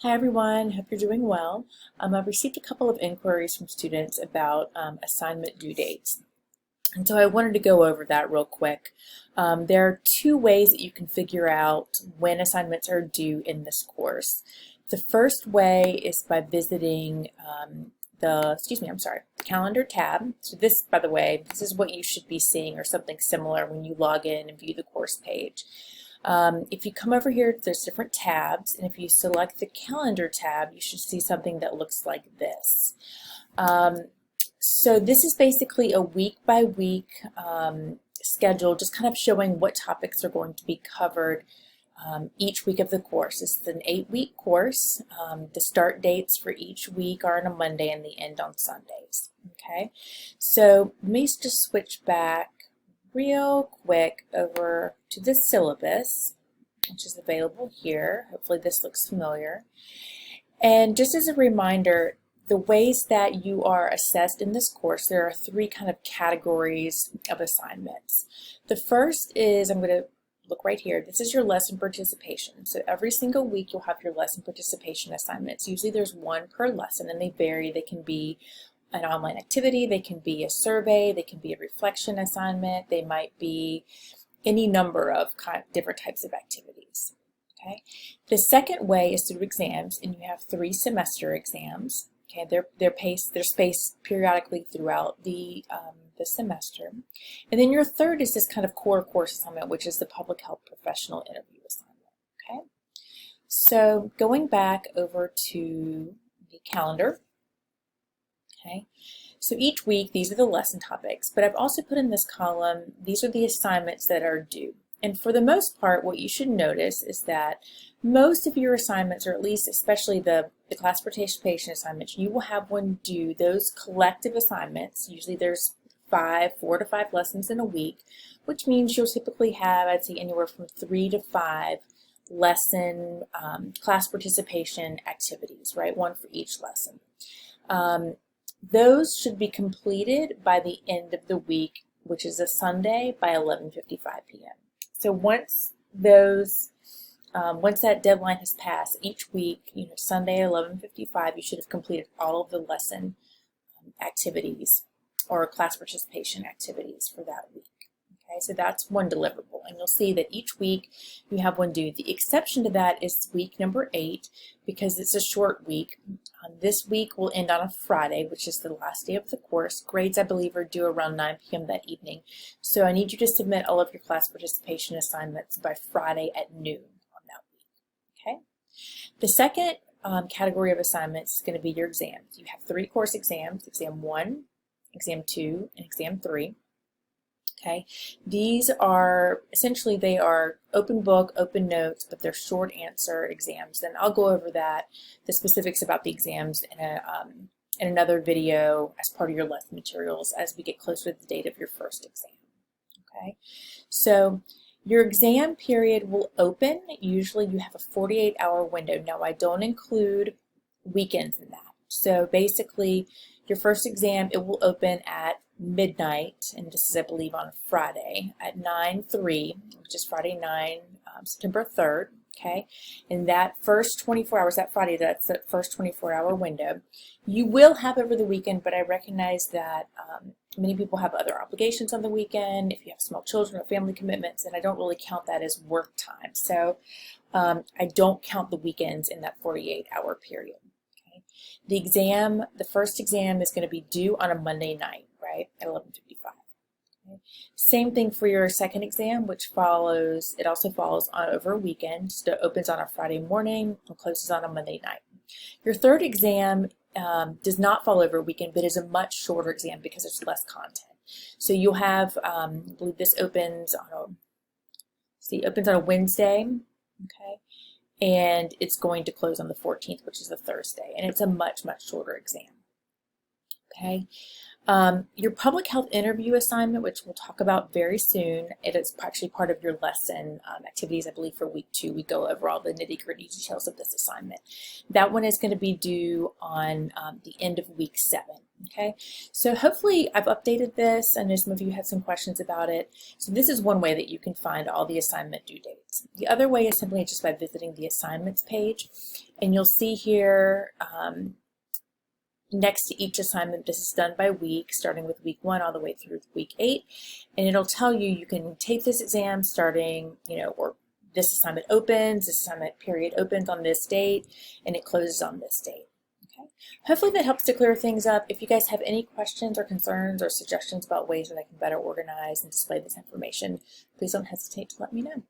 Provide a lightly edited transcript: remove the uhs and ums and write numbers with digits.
Hi everyone, hope you're doing well. I've received a couple of inquiries from students about assignment due dates. And so I wanted to go over that real quick. There are two ways that you can figure out when assignments are due in this course. The first way is by visiting the calendar tab. So this, by the way, this is what you should be seeing or something similar when you log in and view the course page. If you come over here, there's different tabs, and if you select the calendar tab, you should see something that looks like this. So this is basically a week-by-week schedule, just kind of showing what topics are going to be covered each week of the course. This is an 8-week course. The start dates for each week are on a Monday and the end on Sundays. Okay, so let me just switch back real quick over to the syllabus, which is available here. Hopefully this looks familiar. And just as a reminder, the ways that you are assessed in this course, there are three kind of categories of assignments. The first is, I'm going to look right here, this is your lesson participation. So every single week you'll have your lesson participation assignments. Usually there's one per lesson and they vary. They can be an online activity, they can be a survey, they can be a reflection assignment, they might be any number of different types of activities. Okay. The second way is through exams, and you have 3 semester exams. Okay, they're spaced periodically throughout the semester. And then your third is this kind of core course assignment, which is the public health professional interview assignment. Okay, so going back over to the calendar. Okay, so each week these are the lesson topics, but I've also put in this column, these are the assignments that are due. And for the most part, what you should notice is that most of your assignments, or at least especially the class participation assignments, you will have one due. Those collective assignments, usually there's 4 to 5 lessons in a week, which means you'll typically have, I'd say, anywhere from 3 to 5 lesson class participation activities, right? One for each lesson. Those should be completed by the end of the week, which is a Sunday, by 11:55 p.m. So once that deadline has passed, each week, Sunday at 11:55, you should have completed all of the lesson activities or class participation activities for that week. Okay, so that's one deliverable, and you'll see that each week you have one due. The exception to that is week number 8, because it's a short week. This week will end on a Friday, which is the last day of the course. Grades, I believe, are due around 9 p.m. that evening. So I need you to submit all of your class participation assignments by Friday at noon on that week. Okay. The second category of assignments is going to be your exams. You have 3 course exams: Exam 1, Exam 2, and Exam 3. Okay, these are essentially, they are open book, open notes, but they're short answer exams. And I'll go over that, the specifics about the exams in another video as part of your lesson materials as we get closer to the date of your first exam. Okay, so your exam period will open. Usually you have a 48-hour window. Now I don't include weekends in that. So basically your first exam, it will open at midnight, and this is, I believe, on Friday at 9/3, which is Friday 9, September 3rd. Okay, and that first 24 hours, that Friday, that's that first 24-hour window. You will have over the weekend, but I recognize that many people have other obligations on the weekend, if you have small children or family commitments, and I don't really count that as work time. So I don't count the weekends in that 48-hour period. Okay, the first exam is going to be due on a Monday night, right, at 11:55. Okay. Same thing for your second exam, which follows, it also falls on over a weekend. So it opens on a Friday morning and closes on a Monday night. Your third exam does not fall over a weekend, but is a much shorter exam because there's less content. So you'll have, I believe this opens on a Wednesday, okay, and it's going to close on the 14th, which is a Thursday, and it's a much, much shorter exam. Okay. Your public health interview assignment, which we'll talk about very soon, it is actually part of your lesson activities, I believe, for week 2. We go over all the nitty-gritty details of this assignment. That one is going to be due on the end of week 7. Okay, so hopefully I've updated this. I know some of you had some questions about it. So this is one way that you can find all the assignment due dates. The other way is simply just by visiting the assignments page, and you'll see here next to each assignment, this is done by week, starting with week 1 all the way through week 8, and it'll tell you you can take this exam starting, or this assignment opens, this assignment period opens on this date, and it closes on this date. Okay. Hopefully that helps to clear things up. If you guys have any questions or concerns or suggestions about ways that I can better organize and display this information, please don't hesitate to let me know.